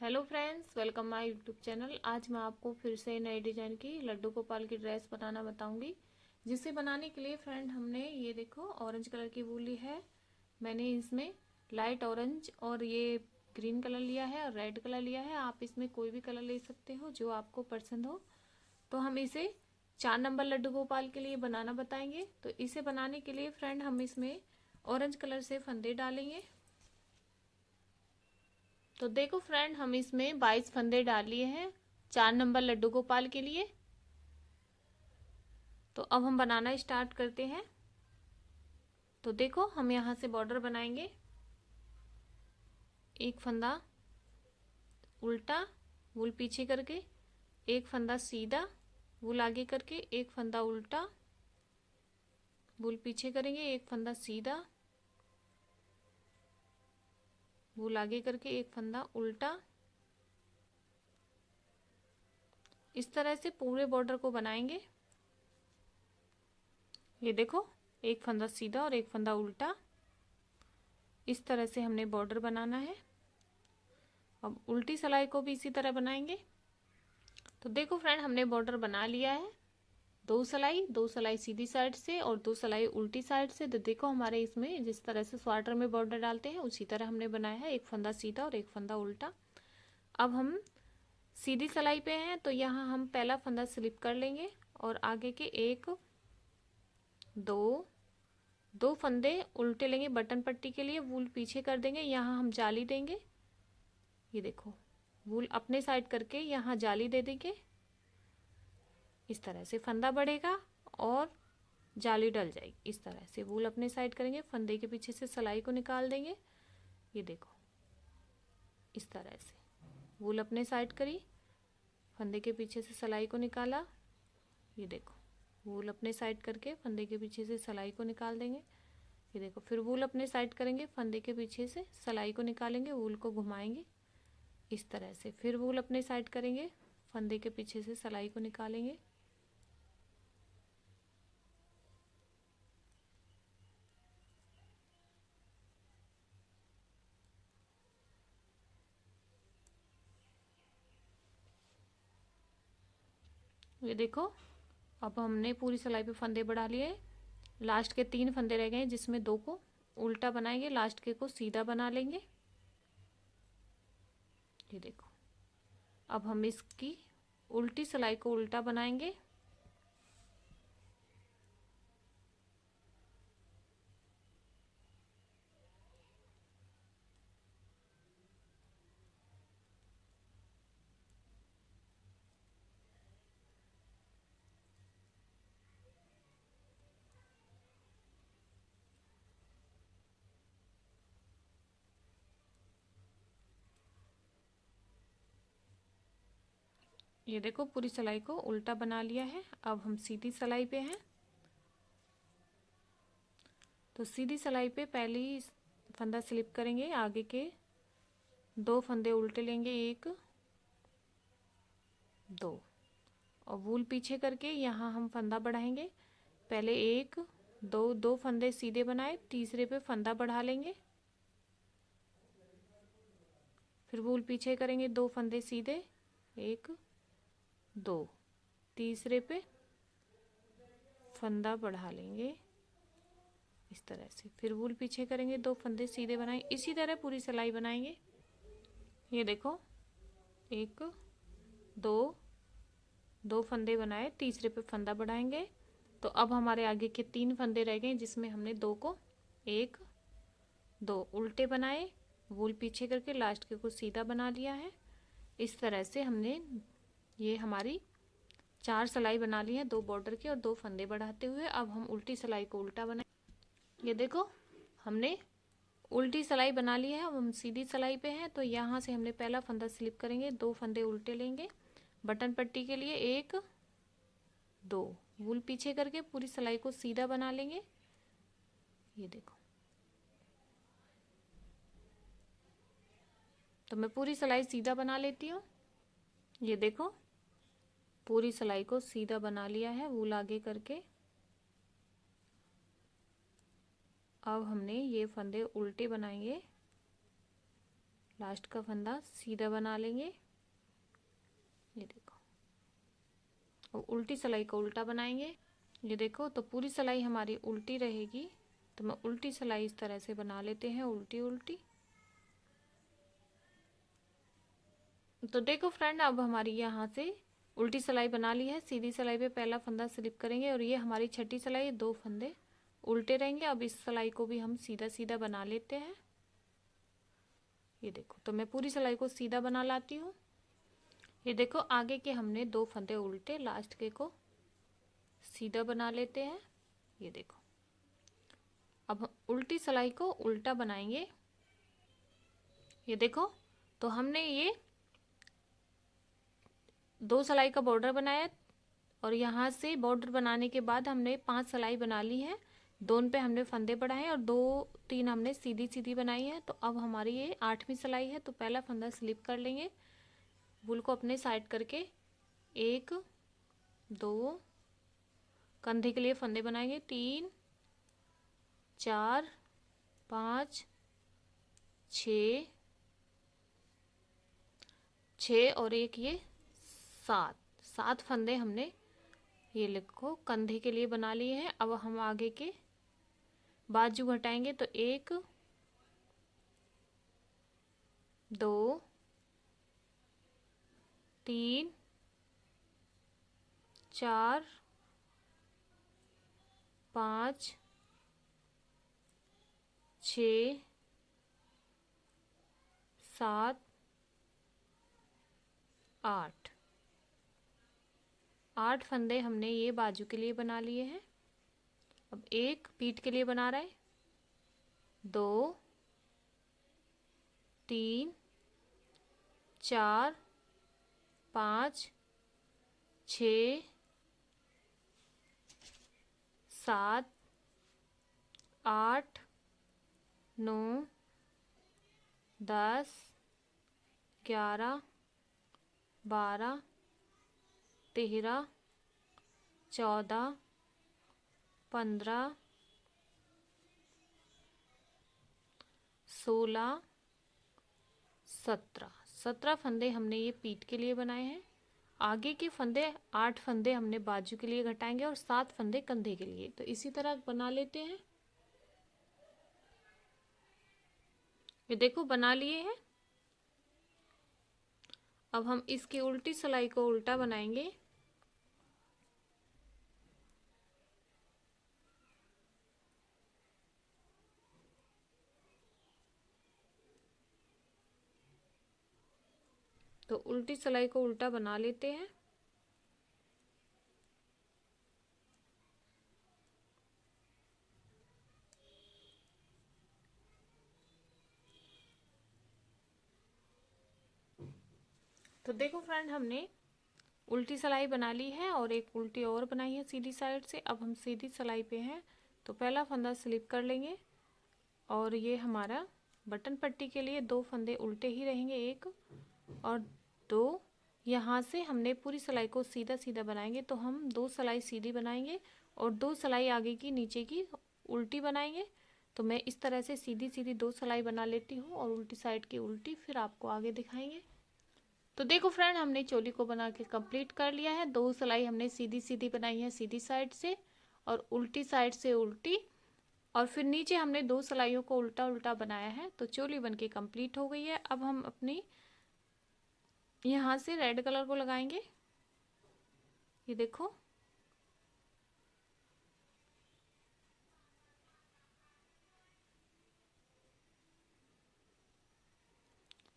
Hello friends, welcome my YouTube channel. आज मैं आपको फिर से नए डिजाइन की लड्डू गोपाल की ड्रेस बनाना बताऊंगी। जिसे बनाने के लिए फ्रेंड हमने ये देखो ऑरेंज कलर की वूल ली है। मैंने इसमें लाइट ऑरेंज और ये ग्रीन कलर लिया है और रेड कलर लिया है। आप इसमें कोई भी कलर ले सकते हो जो आपको पसंद हो। तो हम इसे 4 नंबर लड्डू गोपाल के लिए बनाना बताएंगे। तो इसे बनाने के लिए फ्रेंड हम इसमें ऑरेंज कलर से फंदे डालेंगे। तो देखो फ्रेंड, हम इसमें 22 फंदे डाल लिए हैं 4 नंबर लड्डू गोपाल के लिए। तो अब हम बनाना स्टार्ट करते हैं। तो देखो, हम यहाँ से बॉर्डर बनाएंगे। एक फंदा उल्टा, वूल पीछे करके, एक फंदा सीधा, वूल आगे करके, एक फंदा उल्टा, वूल पीछे करेंगे, एक फंदा सीधा, वूल आगे करके, एक फंदा उल्टा। इस तरह से पूरे बॉर्डर को बनाएंगे। ये देखो, एक फंदा सीधा और एक फंदा उल्टा। इस तरह से हमने बॉर्डर बनाना है। अब उल्टी सिलाई को भी इसी तरह बनाएंगे। तो देखो फ्रेंड, हमने बॉर्डर बना लिया है। दो सिलाई सीधी साइड से और 2 सिलाई उल्टी साइड से। तो देखो, हमारे इसमें जिस तरह से स्वेटर में बॉर्डर डालते हैं उसी तरह हमने बनाया है। एक फंदा सीधा और एक फंदा उल्टा। अब हम सीधी सिलाई पे हैं तो यहाँ हम पहला फंदा स्लिप कर लेंगे और आगे के एक दो फंदे उल्टे लेंगे बटन पट्टी के लिए। वूल पीछे कर देंगे, यहाँ हम जाली देंगे। ये देखो, वूल अपने साइड करके यहाँ जाली दे देंगे। इस तरह से फंदा बढ़ेगा और जाली डल जाएगी। इस तरह से वूल अपने साइड करेंगे, फंदे के पीछे से सिलाई को निकाल देंगे। ये देखो, इस तरह से वूल अपने साइड करी, फंदे के पीछे से सिलाई को निकाला। ये देखो, वूल अपने साइड करके फंदे के पीछे से सिलाई को निकाल देंगे। ये देखो, फिर वूल अपने साइड करेंगे, फंदे के पीछे से सिलाई को निकालेंगे, वूल को घुमाएंगे। इस तरह से फिर वूल अपने साइड करेंगे, फंदे के पीछे से सिलाई को निकालेंगे। ये देखो, अब हमने पूरी सिलाई पे फंदे बढ़ा लिए। लास्ट के 3 फंदे रह गए हैं जिसमें 2 को उल्टा बनाएंगे, लास्ट के को सीधा बना लेंगे। ये देखो, अब हम इसकी उल्टी सिलाई को उल्टा बनाएंगे। ये देखो, पूरी सिलाई को उल्टा बना लिया है। अब हम सीधी सिलाई पे हैं। तो सीधी सिलाई पे पहली फंदा स्लिप करेंगे, आगे के 2 फंदे उल्टे लेंगे, एक दो, और वूल पीछे करके यहाँ हम फंदा बढ़ाएंगे। पहले एक दो फंदे सीधे बनाए, तीसरे पे फंदा बढ़ा लेंगे। फिर वूल पीछे करेंगे, 2 फंदे सीधे, एक दो, तीसरे पे फंदा बढ़ा लेंगे। इस तरह से फिर वूल पीछे करेंगे, 2 फंदे सीधे बनाए। इसी तरह पूरी सिलाई बनाएंगे। ये देखो, एक दो फंदे बनाए, तीसरे पे फंदा बढ़ाएंगे। तो अब हमारे आगे के 3 फंदे रह गए जिसमें हमने 2 को एक दो उल्टे बनाए, वूल पीछे करके लास्ट के को सीधा बना लिया है। इस तरह से हमने ये हमारी 4 सिलाई बना ली है, 2 बॉर्डर के और 2 फंदे बढ़ाते हुए। अब हम उल्टी सिलाई को उल्टा बनाए। ये देखो, हमने उल्टी सिलाई बना ली है। अब हम सीधी सिलाई पे हैं। तो यहाँ से हमने पहला फंदा स्लिप करेंगे, 2 फंदे उल्टे लेंगे बटन पट्टी के लिए, एक दो, वूल पीछे करके पूरी सिलाई को सीधा बना लेंगे। ये देखो, तो मैं पूरी सिलाई सीधा बना लेती हूँ। ये देखो, पूरी सिलाई को सीधा बना लिया है वूल आगे करके। अब हमने ये फंदे उल्टे बनाएंगे। लास्ट का फंदा सीधा बना लेंगे, ये देखो, और उल्टी सिलाई को उल्टा बनाएंगे, ये देखो। तो पूरी सिलाई हमारी उल्टी रहेगी, तो मैं उल्टी सिलाई इस तरह से बना लेते हैं, उल्टी उल्टी। तो देखो फ्रेंड, अब हमारी यहाँ से उल्टी सिलाई बना ली है। सीधी सिलाई पे पहला फंदा स्लिप करेंगे और ये हमारी छठी सिलाई, 2 फंदे उल्टे रहेंगे। अब इस सिलाई को भी हम सीधा सीधा बना लेते हैं, ये देखो। तो मैं पूरी सिलाई को सीधा बना लाती हूँ, ये देखो। आगे के हमने 2 फंदे उल्टे, लास्ट के को सीधा बना लेते हैं, ये देखो। अब हम उल्टी सिलाई को उल्टा बनाएंगे, ये देखो। तो हमने ये 2 सिलाई का बॉर्डर बनाया और यहाँ से बॉर्डर बनाने के बाद हमने 5 सिलाई बना ली है। दोनों पे हमने फंदे बढ़ाए और 2-3 हमने सीधी सीधी बनाई है। तो अब हमारी ये 8वीं सिलाई है। तो पहला फंदा स्लिप कर लेंगे, वूल को अपने साइड करके 1 2, कंधे के लिए फंदे बनाएंगे 3 4 5 6 और एक ये 7 फंदे हमने, ये लिखो, कंधे के लिए बना लिए हैं। अब हम आगे के बाजू घटाएंगे, तो 1 2 3 4 5 6 7 8 फंदे हमने ये बाजू के लिए बना लिए हैं। अब एक पीठ के लिए बना रहे हैं, 2 3 4 5 6 7 8 9 10 11 12 13 14 15 16 17 फंदे हमने ये पीठ के लिए बनाए हैं। आगे के फंदे 8 फंदे हमने बाजू के लिए घटाएंगे और 7 फंदे कंधे के लिए। तो इसी तरह बना लेते हैं, ये देखो बना लिए हैं। अब हम इसकी उल्टी सिलाई को उल्टा बनाएंगे, तो उल्टी सिलाई को उल्टा बना लेते हैं। तो देखो फ्रेंड, हमने उल्टी सिलाई बना ली है और एक उल्टी और बनाई है सीधी साइड से। अब हम सीधी सिलाई पे हैं, तो पहला फंदा स्लिप कर लेंगे और ये हमारा बटन पट्टी के लिए 2 फंदे उल्टे ही रहेंगे, 1 और 2। यहाँ से हमने पूरी सिलाई को सीधा सीधा बनाएंगे, तो हम 2 सिलाई सीधी बनाएंगे और 2 सिलाई आगे की नीचे की उल्टी बनाएंगे। तो मैं इस तरह से सीधी सीधी 2 सिलाई बना लेती हूँ और उल्टी साइड की उल्टी फिर आपको आगे दिखाएंगे। तो देखो फ्रेंड, हमने चोली को बना के कंप्लीट कर लिया है। 2 सिलाई हमने सीधी सीधी बनाई है सीधी साइड से और उल्टी साइड से उल्टी, और फिर नीचे हमने 2 सिलाइयों को उल्टा उल्टा बनाया है। तो चोली बनके कंप्लीट हो गई है। अब हम अपनी यहाँ से रेड कलर को लगाएंगे, ये देखो।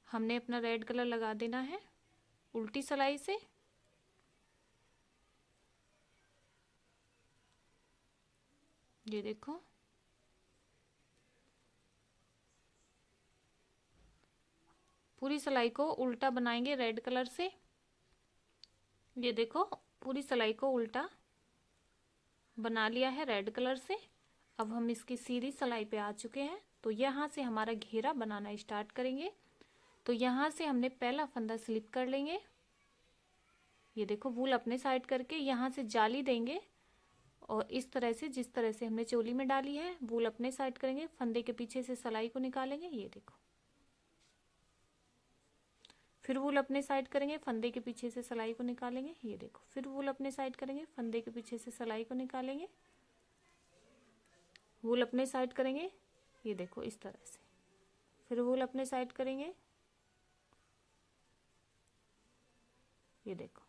हमने अपना रेड कलर लगा देना है उल्टी सिलाई से। ये देखो, पूरी सिलाई को उल्टा बनाएंगे रेड कलर से। ये देखो, पूरी सिलाई को उल्टा बना लिया है रेड कलर से। अब हम इसकी सीधी सिलाई पे आ चुके हैं। तो यहाँ से हमारा घेरा बनाना स्टार्ट करेंगे। तो यहाँ से हमने पहला फंदा स्लिप कर लेंगे, ये देखो, वूल अपने साइड करके यहाँ से जाली देंगे और इस तरह से, जिस तरह से हमने चोली में डाली है, वूल अपने साइड करेंगे, फंदे के पीछे से सिलाई को निकालेंगे, ये देखो। फिर वूल अपने साइड करेंगे, फंदे के पीछे से सिलाई को निकालेंगे, ये देखो। फिर वूल अपने साइड करेंगे, फंदे के पीछे से सिलाई को निकालेंगे, वूल अपने साइड करेंगे, ये देखो इस तरह से। फिर वूल अपने साइड करेंगे, ये देखो।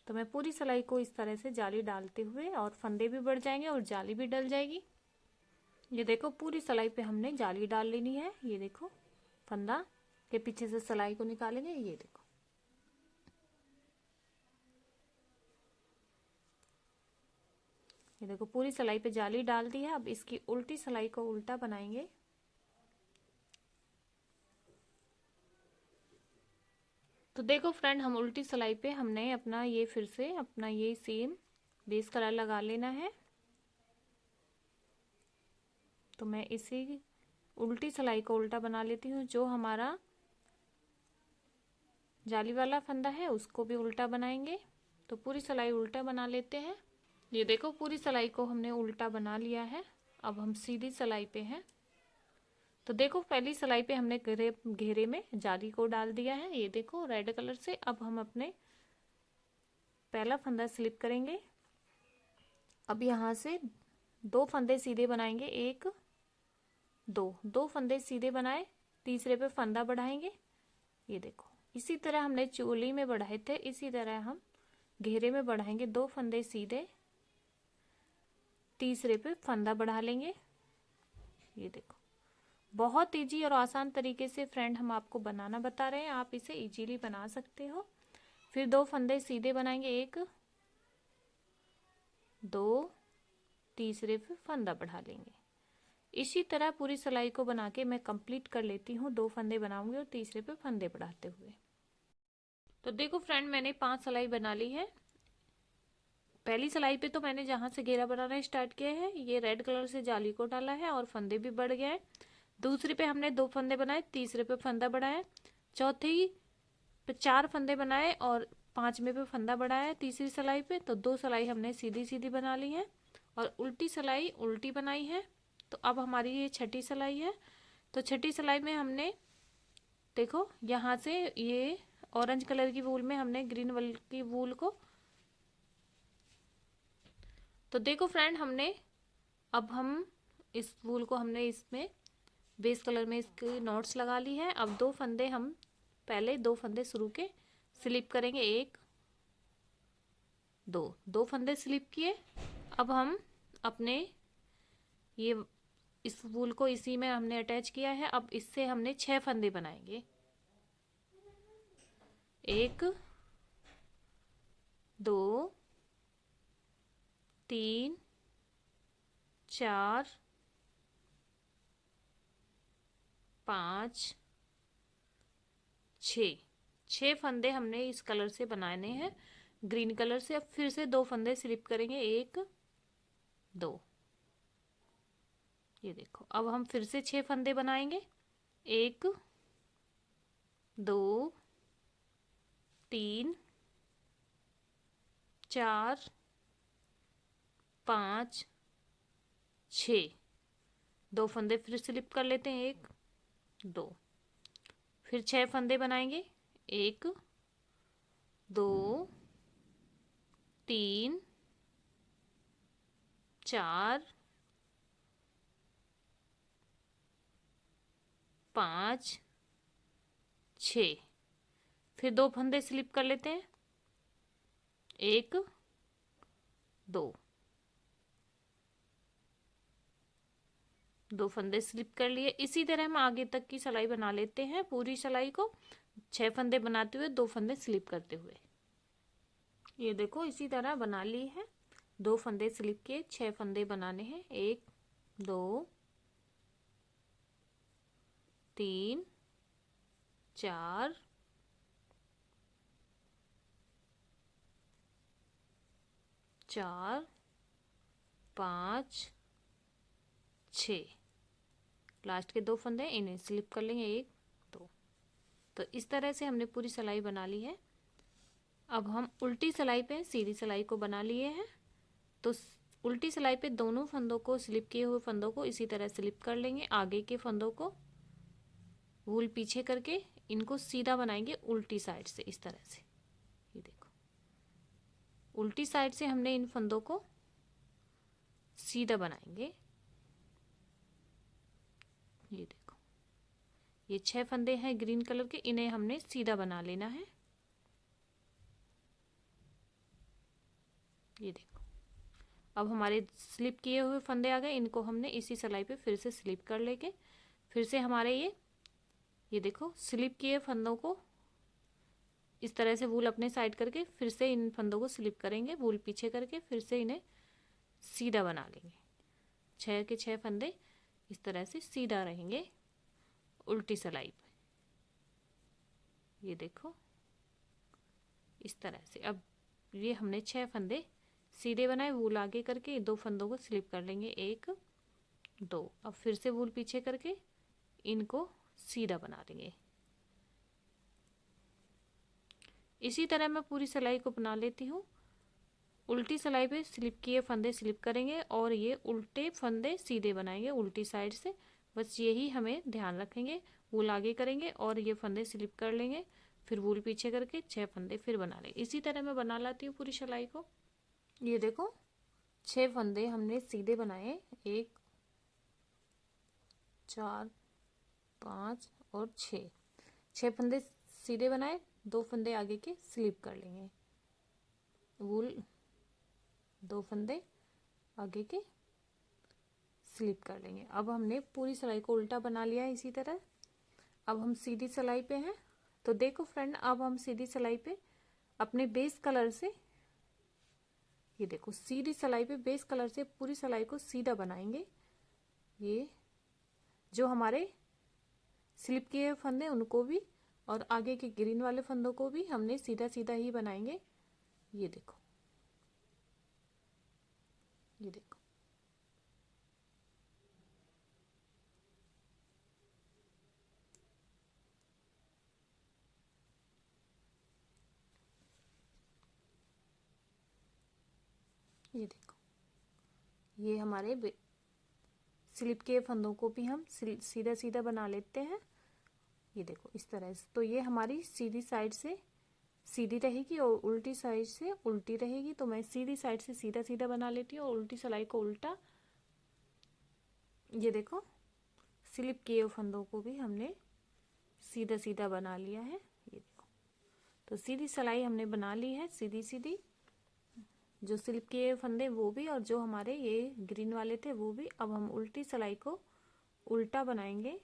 तो मैं पूरी सिलाई को इस तरह से जाली डालते हुए, और फंदे भी बढ़ जाएंगे और जाली भी डल जाएगी। ये देखो पूरी सिलाई पे हमने जाली डाल लेनी है। ये देखो फंदा के पीछे से सिलाई को निकालेंगे, ये देखो। ये देखो पूरी सिलाई पे जाली डाल दी है। अब इसकी उल्टी सिलाई को उल्टा बनाएंगे। तो देखो फ्रेंड, हम उल्टी सिलाई पे हमने अपना ये फिर से अपना ये सेम बेस कलर लगा लेना है। तो मैं इसी उल्टी सिलाई को उल्टा बना लेती हूँ। जो हमारा जाली वाला फंदा है उसको भी उल्टा बनाएंगे। तो पूरी सिलाई उल्टा बना लेते हैं। ये देखो पूरी सिलाई को हमने उल्टा बना लिया है। अब हम सीधी सिलाई पे हैं। तो देखो पहली सिलाई पे हमने घेरे में जाली को डाल दिया है, ये देखो रेड कलर से। अब हम अपने पहला फंदा स्लिप करेंगे। अब यहाँ से 2 फंदे सीधे बनाएंगे, 1 2 फंदे सीधे बनाए, तीसरे पे फंदा बढ़ाएंगे, ये देखो। इसी तरह हमने चोली में बढ़ाए थे, इसी तरह हम घेरे में बढ़ाएंगे। 2 फंदे सीधे, तीसरे पे फंदा बढ़ा लेंगे, ये देखो। बहुत इजी और आसान तरीके से फ्रेंड हम आपको बनाना बता रहे हैं, आप इसे इजीली बना सकते हो। फिर 2 फंदे सीधे बनाएंगे, 1 2, तीसरे पे फंदा बढ़ा लेंगे। इसी तरह पूरी सिलाई को बना के मैं कंप्लीट कर लेती हूँ। 2 फंदे बनाऊंगी और तीसरे पे फंदे बढ़ाते हुए। तो देखो फ्रेंड, मैंने 5 सिलाई बना ली है। पहली सिलाई पे तो मैंने जहाँ से घेरा बनाना स्टार्ट किया है, ये रेड कलर से जाली को डाला है और फंदे भी बढ़ गए हैं। दूसरी पे हमने 2 फंदे बनाए, तीसरे पे फंदा बढ़ाया, चौथी पे 4 फंदे बनाए और 5वें पे फंदा बढ़ाया तीसरी सिलाई पे। तो 2 सिलाई हमने सीधी सीधी बना ली है और उल्टी सिलाई उल्टी बनाई है। तो अब हमारी ये छठी सिलाई है। तो छठी सिलाई में हमने देखो यहाँ से ये ऑरेंज कलर की वूल में हमने ग्रीन वाली की वूल को, तो देखो फ्रेंड हमने, अब हम इस वूल को हमने इसमें बेस कलर में इसके नॉट्स लगा ली है। अब 2 फंदे हम पहले 2 फंदे शुरू के स्लिप करेंगे, 1 2 फंदे स्लिप किए। अब हम अपने ये इस वूल को इसी में हमने अटैच किया है। अब इससे हमने 6 फंदे बनाएंगे, 1 2 3 4 5 6 फंदे हमने इस कलर से बनाने हैं, ग्रीन कलर से। अब फिर से 2 फंदे स्लिप करेंगे, 1 2, ये देखो। अब हम फिर से 6 फंदे बनाएंगे, 1 2 3 4 5 6, 2 फंदे फिर स्लिप कर लेते हैं, 1 2, फिर 6 फंदे बनाएंगे, 1 2 3 4 5 6, फिर 2 फंदे स्लिप कर लेते हैं, 1 2 फंदे स्लिप कर लिए। इसी तरह हम आगे तक की सिलाई बना लेते हैं, पूरी सिलाई को 6 फंदे बनाते हुए 2 फंदे स्लिप करते हुए। ये देखो इसी तरह बना ली है। 2 फंदे स्लिप किए, 6 फंदे बनाने हैं, 1 2 3 4 4 5 6, लास्ट के 2 फंदे इन्हें स्लिप कर लेंगे, 1 2। तो इस तरह से हमने पूरी सिलाई बना ली है। अब हम उल्टी सिलाई पे सीधी सिलाई को बना लिए हैं। तो उल्टी सिलाई पे दोनों फंदों को, स्लिप किए हुए फंदों को इसी तरह स्लिप कर लेंगे। आगे के फंदों को वूल पीछे करके इनको सीधा बनाएंगे उल्टी साइड से, इस तरह से। ये देखो, उल्टी साइड से हमने इन फंदों को सीधा बनाएंगे। ये देखो, ये 6 फंदे हैं ग्रीन कलर के, इन्हें हमने सीधा बना लेना है। ये देखो, अब हमारे स्लिप किए हुए फंदे आ गए, इनको हमने इसी सिलाई पे फिर से स्लिप कर लेंगे। फिर से हमारे ये देखो, स्लिप किए फंदों को इस तरह से वूल अपने साइड करके फिर से इन फंदों को स्लिप करेंगे, वूल पीछे करके फिर से इन्हें सीधा बना लेंगे। 6 के 6 फंदे इस तरह से सीधा रहेंगे उल्टी सिलाई पे। ये देखो, इस तरह से। अब ये हमने 6 फंदे सीधे बनाए, वूल आगे करके 2 फंदों को स्लिप कर लेंगे, 1 2। अब फिर से वूल पीछे करके इनको सीधा बना देंगे। इसी तरह मैं पूरी सिलाई को बना लेती हूँ। उल्टी सिलाई पे स्लिप किए फंदे स्लिप करेंगे और ये उल्टे फंदे सीधे बनाएंगे उल्टी साइड से। बस यही हमें ध्यान रखेंगे। वूल आगे करेंगे और ये फंदे स्लिप कर लेंगे, फिर वूल पीछे करके 6 फंदे फिर बना लेंगे। इसी तरह मैं बना लाती हूँ पूरी सिलाई को। ये देखो, 6 फंदे हमने सीधे बनाए, 1 4 5 और 6 फंदे सीधे बनाए, 2 फंदे आगे के स्लिप कर लेंगे, वूल 2 फंदे आगे के स्लिप कर लेंगे। अब हमने पूरी सिलाई को उल्टा बना लिया है इसी तरह। अब हम सीधी सिलाई पे हैं। तो देखो फ्रेंड, अब हम सीधी सिलाई पे अपने बेस कलर से, ये देखो, सीधी सिलाई पे बेस कलर से पूरी सिलाई को सीधा बनाएंगे। ये जो हमारे स्लिप किए फंदे उनको भी और आगे के ग्रीन वाले फंदों को भी हमने सीधा सीधा ही बनाएंगे। ये देखो, ये देखो, ये देखो, ये हमारे स्लिप के फंदों को भी हम सीधा सीधा बना लेते हैं। ये देखो, इस तरह से। तो ये हमारी सीधी साइड से सीधी रहेगी और उल्टी साइड से उल्टी रहेगी। तो मैं सीधी साइड से सीधा सीधा बना लेती हूँ और उल्टी सिलाई को उल्टा। ये देखो, स्लिप किए फंदों को भी हमने सीधा सीधा बना लिया है। ये देखो, तो सीधी सिलाई हमने बना ली है, सीधी सीधी। जो स्लिप किए फंदे वो भी और जो हमारे ये ग्रीन वाले थे वो भी। अब हम उल्टी सिलाई को उल्टा बनाएंगे।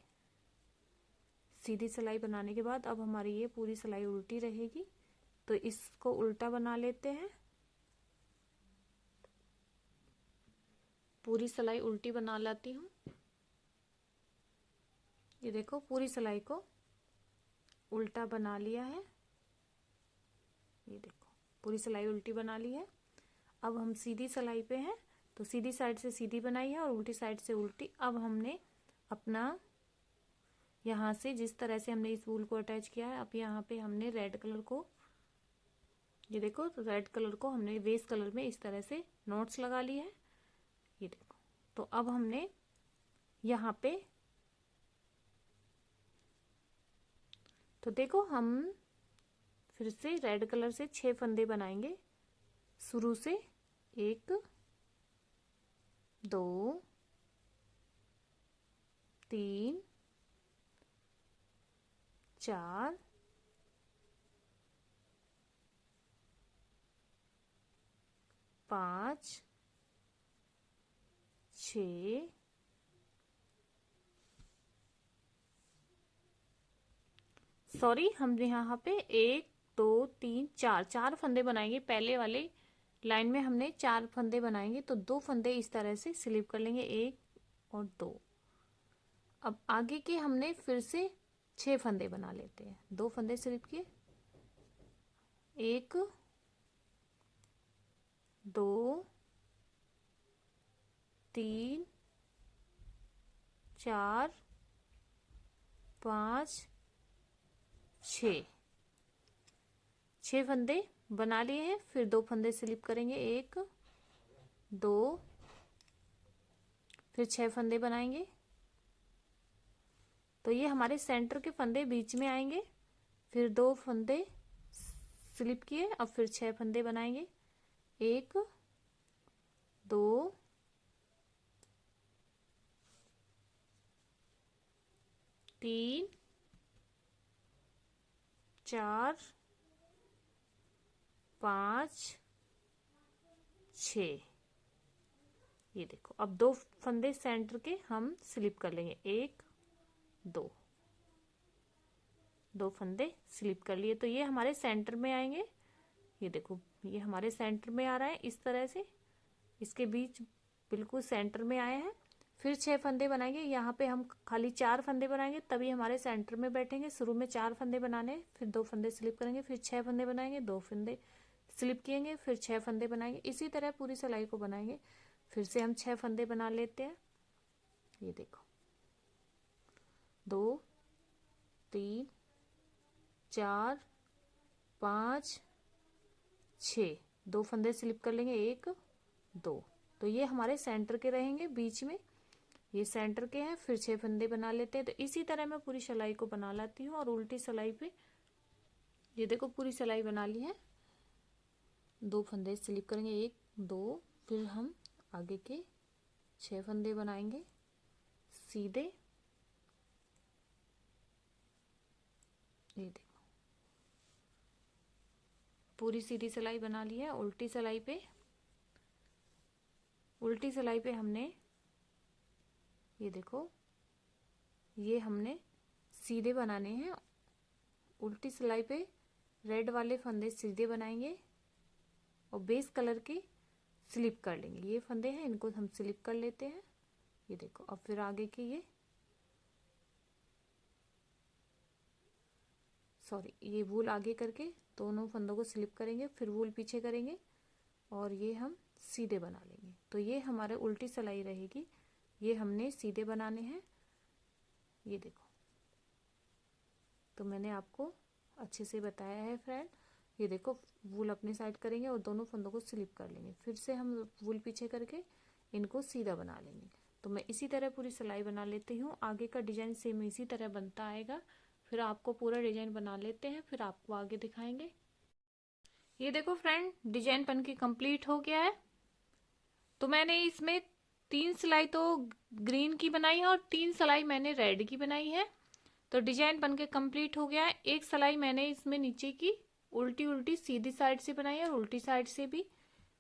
सीधी सिलाई बनाने के बाद अब हमारी ये पूरी सिलाई उल्टी रहेगी, तो इसको उल्टा बना लेते हैं। पूरी सिलाई उल्टी बना लाती हूँ। ये देखो, पूरी सिलाई को उल्टा बना लिया है। ये देखो, पूरी सिलाई उल्टी बना ली है। अब हम सीधी सिलाई पे हैं, तो सीधी साइड से सीधी बनाई है और उल्टी साइड से उल्टी। अब हमने अपना यहाँ से जिस तरह से हमने इस वूल को अटैच किया है, अब यहाँ पे हमने रेड कलर को, ये देखो, तो रेड कलर को हमने बेस कलर में इस तरह से नोट्स लगा लिए है। ये देखो, तो अब हमने यहाँ पे, तो देखो, हम फिर से रेड कलर से 6 फंदे बनाएंगे शुरू से। 1 2 3 4 5 6 सॉरी, हम यहाँ पे 1 2 3 4 फंदे बनाएंगे। पहले वाले लाइन में हमने 4 फंदे बनाएंगे, तो 2 फंदे इस तरह से स्लिप कर लेंगे, 1 और 2। अब आगे के हमने फिर से 6 फंदे बना लेते हैं। 2 फंदे स्लिप किए, 1 2 3 4 5 6 फंदे बना लिए हैं। फिर 2 फंदे स्लिप करेंगे, 1 2, फिर 6 फंदे बनाएंगे। तो ये हमारे सेंटर के फंदे बीच में आएंगे। फिर 2 फंदे स्लिप किए, अब फिर 6 फंदे बनाएंगे, 1 2 3 4 5 6। ये देखो, अब 2 फंदे सेंटर के हम स्लिप कर लेंगे, 1 2 फंदे स्लिप कर लिए। तो ये हमारे सेंटर में आएंगे। ये देखो, ये हमारे सेंटर में आ रहा है इस तरह से, इसके बीच बिल्कुल सेंटर में आए हैं। फिर 6 फंदे बनाएंगे। यहाँ पे हम खाली 4 फंदे बनाएंगे, तभी हमारे सेंटर में बैठेंगे। शुरू में 4 फंदे बनाने, फिर 2 फंदे स्लिप करेंगे, फिर 6 फंदे बनाएंगे, 2 फंदे स्लिप किएंगे, फिर 6 फंदे बनाएंगे। इसी तरह पूरी सिलाई को बनाएंगे। फिर से हम 6 फंदे बना लेते हैं। ये देखो, 2 3 4 5 6, 2 फंदे स्लिप कर लेंगे, 1 2। तो ये हमारे सेंटर के रहेंगे बीच में, ये सेंटर के हैं। फिर 6 फंदे बना लेते हैं। तो इसी तरह मैं पूरी सिलाई को बना लाती हूँ। और उल्टी सिलाई पे ये देखो, पूरी सिलाई बना ली है। 2 फंदे स्लिप करेंगे, 1 2, फिर हम आगे के 6 फंदे बनाएंगे सीधे। ये देखो, पूरी सीधी सिलाई बना ली है। उल्टी सिलाई पे हमने, ये देखो, ये हमने सीधे बनाने हैं। उल्टी सिलाई पे रेड वाले फंदे सीधे बनाएंगे और बेस कलर के स्लिप कर लेंगे। ये फंदे हैं, इनको हम स्लिप कर लेते हैं। ये देखो, अब फिर आगे के ये वूल आगे करके दोनों फंदों को स्लिप करेंगे, फिर वूल पीछे करेंगे और ये हम सीधे बना लेंगे। तो ये हमारे उल्टी सिलाई रहेगी। ये हमने सीधे बनाने हैं। ये देखो, तो मैंने आपको अच्छे से बताया है फ्रेंड। ये देखो, वूल अपने साइड करेंगे और दोनों फंदों को स्लिप कर लेंगे, फिर से हम वूल पीछे करके इनको सीधा बना लेंगे। तो मैं इसी तरह पूरी सिलाई बना लेती हूँ। आगे का डिजाइन सेम इसी तरह बनता आएगा। फिर आपको पूरा डिजाइन बना लेते हैं, फिर आपको आगे दिखाएंगे। ये देखो फ्रेंड, डिजाइन बन के कंप्लीट हो गया है। तो मैंने इसमें 3 सिलाई तो ग्रीन की बनाई है और 3 सिलाई मैंने रेड की बनाई है। तो डिजाइन बनके कंप्लीट हो गया है। एक सिलाई मैंने इसमें नीचे की उल्टी उल्टी सीधी साइड से बनाई है और उल्टी साइड से भी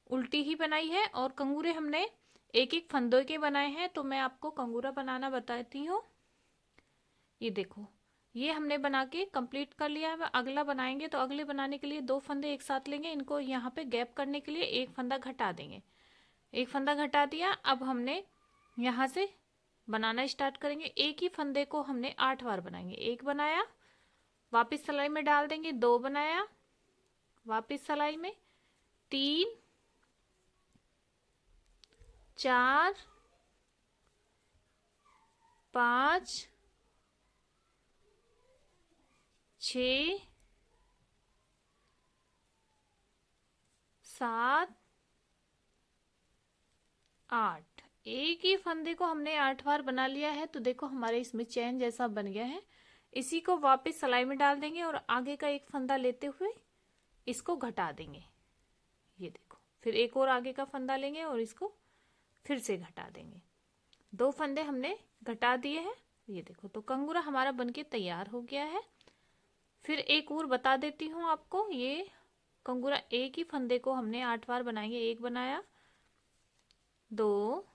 उल्टी ही बनाई है। और कंगूरे हमने एक एक फंदों के बनाए हैं। तो मैं आपको कंगूरा बनाना बताती हूँ। ये देखो, ये हमने बना के कंप्लीट कर लिया है। अगला बनाएंगे, तो अगले बनाने के लिए 2 फंदे एक साथ लेंगे। इनको यहाँ पे गैप करने के लिए एक फंदा घटा देंगे। एक फंदा घटा दिया। अब हमने यहाँ से बनाना स्टार्ट करेंगे। एक ही फंदे को हमने 8 बार बनाएंगे। 1 बनाया, वापस सिलाई में डाल देंगे, 2 बनाया, वापस सिलाई में, 3 4 5 6 7 8। एक ही फंदे को हमने 8 बार बना लिया है। तो देखो, हमारे इसमें चैन जैसा बन गया है। इसी को वापस सिलाई में डाल देंगे और आगे का एक फंदा लेते हुए इसको घटा देंगे। ये देखो, फिर एक और आगे का फंदा लेंगे और इसको फिर से घटा देंगे। 2 फंदे हमने घटा दिए हैं। ये देखो, तो कंगूरा हमारा बनके तैयार हो गया है। फिर एक और बता देती हूँ आपको। ये कंगूरा एक ही फंदे को हमने 8 बार बनाएंगे। 1 बनाया, 2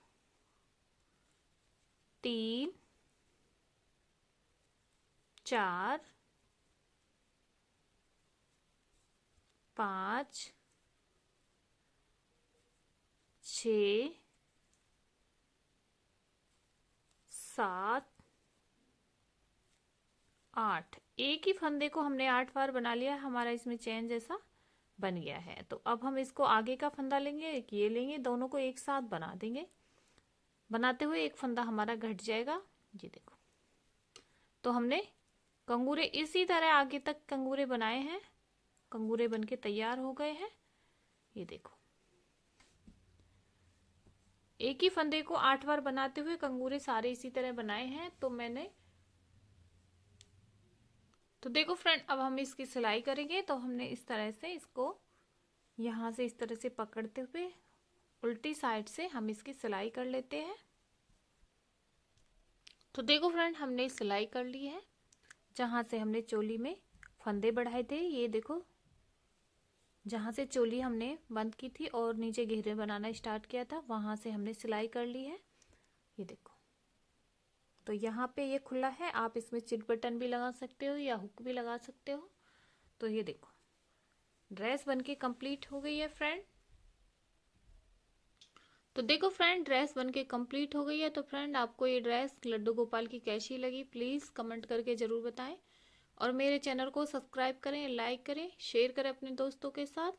3 4 5 6 7 8। एक ही फंदे को हमने 8 बार बना लिया। हमारा इसमें चैन जैसा बन गया है। तो अब हम इसको आगे का फंदा लेंगे, एक ये लेंगे, दोनों को एक साथ बना देंगे। बनाते हुए एक फंदा हमारा घट जाएगा। ये देखो, तो हमने कंगूरे इसी तरह आगे तक कंगूरे बनाए हैं। कंगूरे बनके तैयार हो गए हैं। ये देखो, एक ही फंदे को 8 बार बनाते हुए कंगूरे सारे इसी तरह बनाए हैं। तो देखो फ्रेंड, अब हम इसकी सिलाई करेंगे। तो हमने इस तरह से इसको यहाँ से इस तरह से पकड़ते हुए उल्टी साइड से हम इसकी सिलाई कर लेते हैं। तो देखो फ्रेंड, हमने सिलाई कर ली है। जहाँ से हमने चोली में फंदे बढ़ाए थे, ये देखो, जहाँ से चोली हमने बंद की थी और नीचे घेरे बनाना स्टार्ट किया था, वहाँ से हमने सिलाई कर ली है। ये देखो, तो यहाँ पे ये खुला है, आप इसमें चिट बटन भी लगा सकते हो या हुक भी लगा सकते हो। तो ये देखो, ड्रेस बनके कंप्लीट हो गई है फ्रेंड। तो देखो फ्रेंड, ड्रेस बनके कंप्लीट हो गई है। तो फ्रेंड, आपको ये ड्रेस लड्डू गोपाल की कैसी लगी, प्लीज़ कमेंट करके ज़रूर बताएं। और मेरे चैनल को सब्सक्राइब करें, लाइक करें, शेयर करें अपने दोस्तों के साथ।